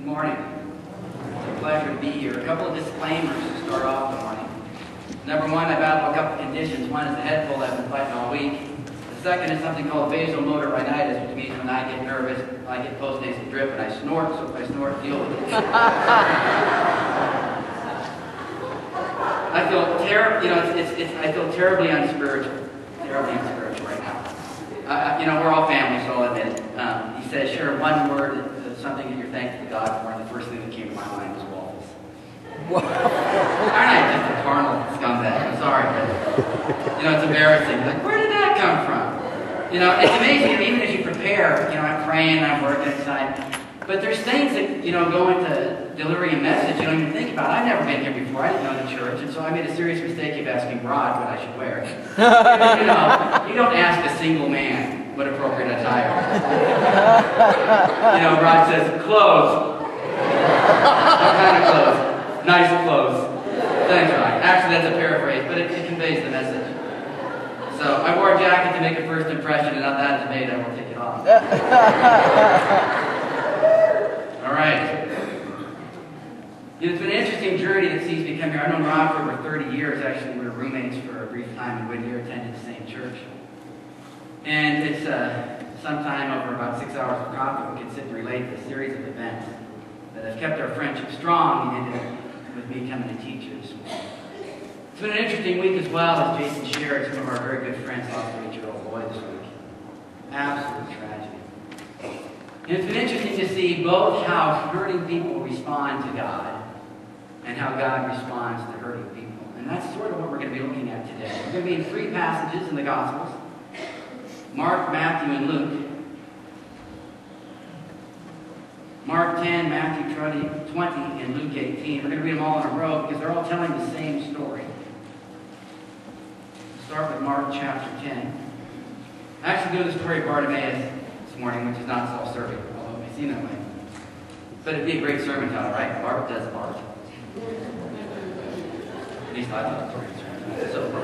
morning. It's a pleasure to be here. A couple of disclaimers to start off the morning. Number one, I battle a couple of conditions. One is the head cold I've been fighting all week. The second is something called vasomotor rhinitis, which means when I get nervous, I get post-nasal drip and I snort, so if I snort, deal with it. I feel I feel terribly unspiritual. Terribly unspiritual right now. We're all family, so I'll admit it. He says, share one word, something that you're thankful to God for, and the first thing that came to my mind was waffles. Aren't I just a carnal scumbag? I'm sorry, but, it's embarrassing. Like, where did that come from? It's amazing, even as you prepare, I'm praying, I'm working inside, but there's things that, go into delivering a message you don't even think about. I've never been here before. I didn't know the church, and so I made a serious mistake of asking Bart what I should wear. You don't ask a single man what appropriate attire. Rod says, clothes. What kind of clothes? Nice clothes. Thanks, Rod. Actually, that's a paraphrase, but it conveys the message. So I wore a jacket to make a first impression, and now that is made, I will take it off. All right. It's been an interesting journey that sees me come here. I've known Rod for over 30 years. Actually, we were roommates for a brief time in Whittier, attended the same church. And it's sometime over about 6 hours of coffee, we can sit and relate to a series of events that have kept our friendship strong and ended with me coming to teach you this morning. It's been an interesting week as well, as Jason shared. Some of our very good friends lost an 8-year-old boy this week. Absolute tragedy. And it's been interesting to see both how hurting people respond to God and how God responds to hurting people. And that's sort of what we're going to be looking at today. We're going to be in 3 passages in the Gospels: Mark, Matthew, and Luke. Mark 10, Matthew 20, and Luke 18. We're going to read them all in a row because they're all telling the same story. We'll start with Mark chapter 10. I'm actually doing the story of Bartimaeus this morning, which is not self-serving, although it may seem that way. But it'd be a great sermon title, right? Bart does Bart. At least I thought it was a great sermon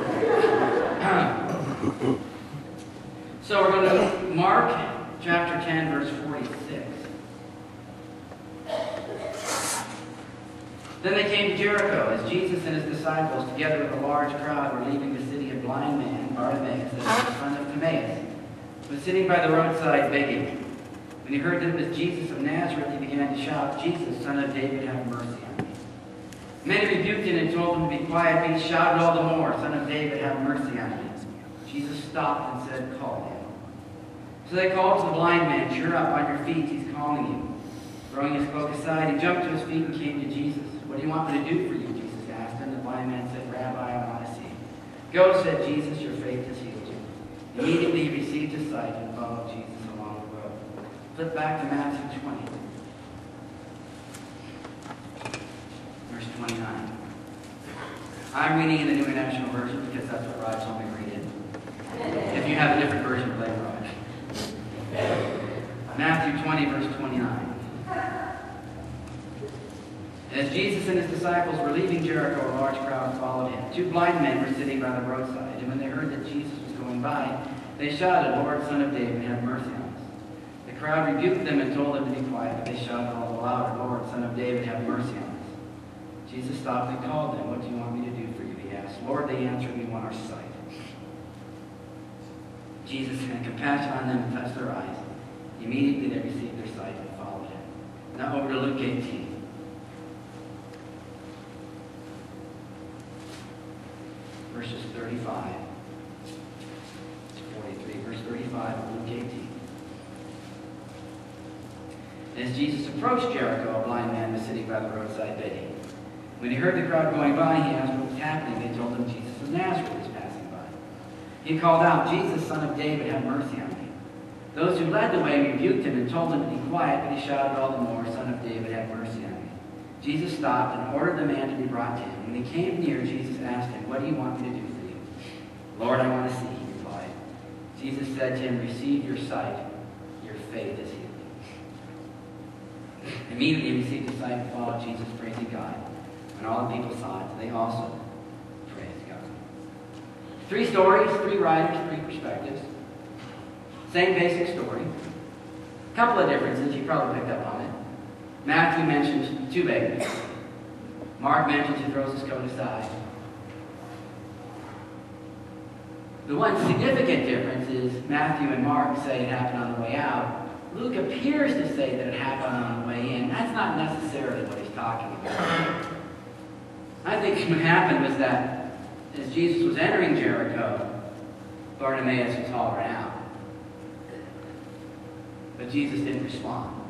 title. So we're going to Mark chapter 10, verse 46. Then they came to Jericho, as Jesus and his disciples, together with a large crowd, were leaving the city. A blind man, Bartimaeus, the son of Timaeus, was sitting by the roadside begging. When he heard that it was Jesus of Nazareth, he began to shout, "Jesus, Son of David, have mercy on me." Many rebuked him and told him to be quiet, but he shouted all the more, "Son of David, have mercy on me." Jesus stopped and said, "Call him." So they called to the blind man, "Cheer up, on your feet, he's calling you." Throwing his cloak aside, he jumped to his feet and came to Jesus. "What do you want me to do for you?" Jesus asked him. The blind man said, "Rabbi, I want to see." "Go," said Jesus, "your faith has healed you." Immediately he received his sight and followed Jesus along the road. Flip back to Matthew 20. Verse 29. I'm reading in the New International Version because that's what Rod told me to read it. If you have a different version, blame Rod. Matthew 20, verse 29. As Jesus and his disciples were leaving Jericho, a large crowd followed him. 2 blind men were sitting by the roadside, and when they heard that Jesus was going by, they shouted, "Lord, Son of David, have mercy on us." The crowd rebuked them and told them to be quiet, but they shouted all the louder, "Lord, Son of David, have mercy on us." Jesus stopped and called them. "What do you want me to do for you?" he asked. "Lord," they answered, "we want our sight." Jesus had compassion on them and touched their eyes. Immediately they received their sight and followed him. Now over to Luke 18. Verses 35 to 43. Verse 35 of Luke 18. As Jesus approached Jericho, a blind man was sitting by the roadside begging. When he heard the crowd going by, he asked what was happening. They told him Jesus of Nazareth was passing by. He called out, "Jesus, Son of David, have mercy on me." Those who led the way rebuked him and told him to be quiet, but he shouted all the more, "Son of David, have mercy on me." Jesus stopped and ordered the man to be brought to him. When he came near, Jesus asked him, "What do you want me to do for you?" "Lord, I want to see," he replied. Jesus said to him, "Receive your sight. Your faith has healed you." Immediately he received his sight and followed Jesus, praising God. When all the people saw it, they also praised God. 3 stories, 3 writers, 3 perspectives. Same basic story. A couple of differences, you probably picked up on it. Matthew mentions 2 babies. Mark mentions he throws his coat aside. The one significant difference is Matthew and Mark say it happened on the way out. Luke appears to say that it happened on the way in. That's not necessarily what he's talking about. I think what happened was that as Jesus was entering Jericho, Bartimaeus was hollering out. But Jesus didn't respond.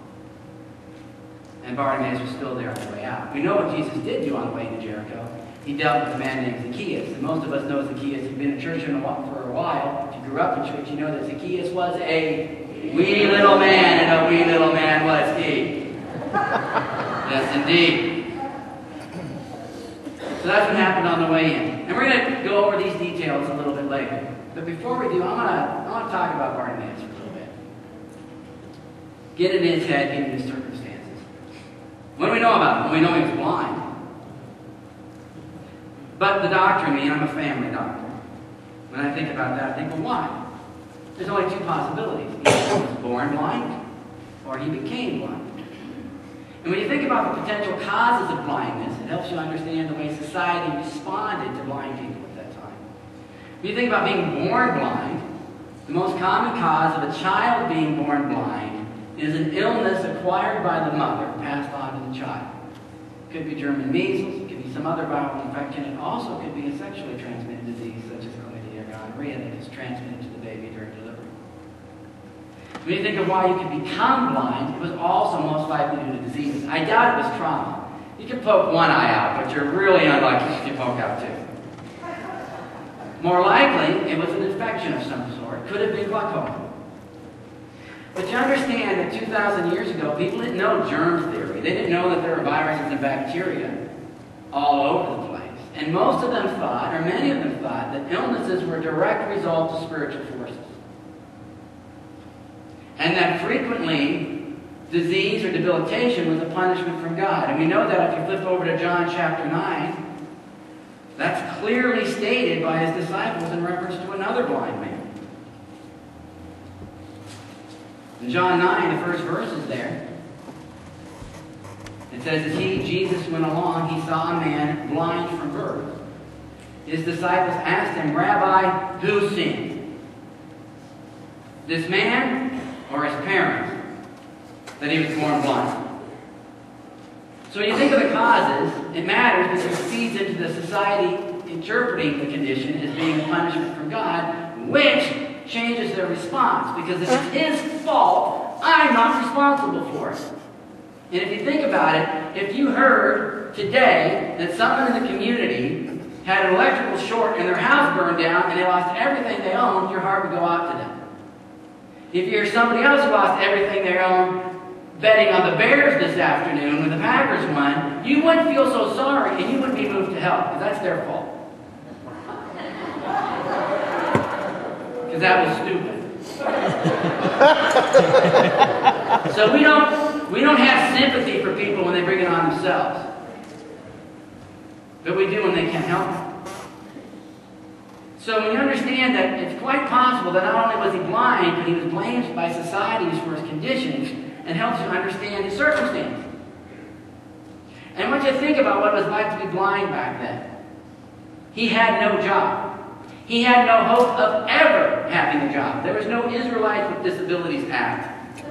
And Bartimaeus was still there on the way out. We know what Jesus did do on the way to Jericho. He dealt with a man named Zacchaeus. And most of us know Zacchaeus. You've been in church for a while. If you grew up in church, you know that Zacchaeus was a wee little man, and a wee little man was he. Yes, indeed. So that's what happened on the way in. And we're going to go over these details a little bit later. But before we do, I want to talk about Bartimaeus for a little bit. Get in his head, get in his circumstances. What do we know about him? Well, we know he was blind. But the doctor and me, I'm a family doctor. When I think about that, I think, well, why? There's only 2 possibilities. Either he was born blind, or he became blind. And when you think about the potential causes of blindness, it helps you understand the way society responded to blind people at that time. When you think about being born blind, the most common cause of a child being born blind is an illness acquired by the mother, passed on to the child. It could be German measles, it could be some other viral infection, it also could be a sexually transmitted disease such as chlamydia or gonorrhea that is transmitted to the baby during delivery. When you think of why you could become blind, it was also most likely due to diseases. I doubt it was trauma. You can poke one eye out, but you're really unlucky if you poke out 2. More likely, it was an infection of some sort. It could have been glaucoma. But you understand that 2,000 years ago, people didn't know germ theory. They didn't know that there were viruses and bacteria all over the place. And most of them thought, or many of them thought, that illnesses were a direct result of spiritual forces. And that frequently, disease or debilitation was a punishment from God. And we know that if you flip over to John chapter 9, that's clearly stated by his disciples in reference to another blind man. In John 9, the first verse is there. It says, as Jesus, went along, he saw a man blind from birth. His disciples asked him, Rabbi, who sinned? This man or his parents, that he was born blind? So when you think of the causes, it matters because it feeds into the society interpreting the condition as being a punishment from God, which changes their response. Because if it's his fault, I'm not responsible for it. And if you think about it, if you heard today that someone in the community had an electrical short and their house burned down and they lost everything they owned, your heart would go out to them. If you hear somebody else who lost everything they owned betting on the Bears this afternoon when the Packers won, you wouldn't feel so sorry and you wouldn't be moved to help because that's their fault. Because that was stupid. So we don't have sympathy for people when they bring it on themselves. But we do when they can't help it. So when you understand that it's quite possible that not only was he blind, but he was blamed by societies for his conditions, and helps you understand his circumstances. And once you think about what it was like to be blind back then, he had no job. He had no hope of ever having a job. There was no Israelites with Disabilities Act.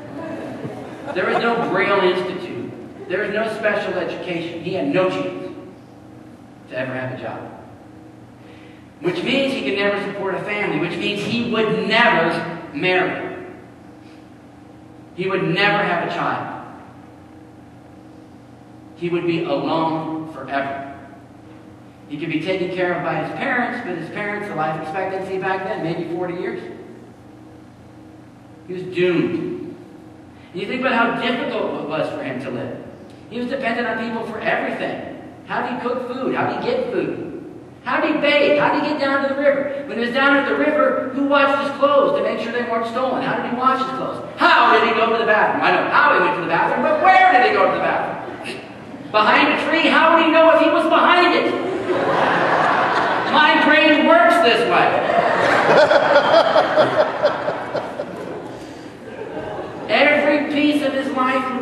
There was no Braille Institute. There was no special education. He had no chance to ever have a job. Which means he could never support a family. Which means he would never marry. He would never have a child. He would be alone forever. He could be taken care of by his parents, but his parents, the life expectancy back then, maybe 40 years. He was doomed. And you think about how difficult it was for him to live. He was dependent on people for everything. How did he cook food? How did he get food? How did he bathe? How did he get down to the river? When he was down at the river, who washed his clothes to make sure they weren't stolen? How did he wash his clothes? How did he go to the bathroom? I know how he went to the bathroom, but where did he go to the bathroom? Behind a tree? How would he know if he was behind it? My brain works this way. Every piece of his life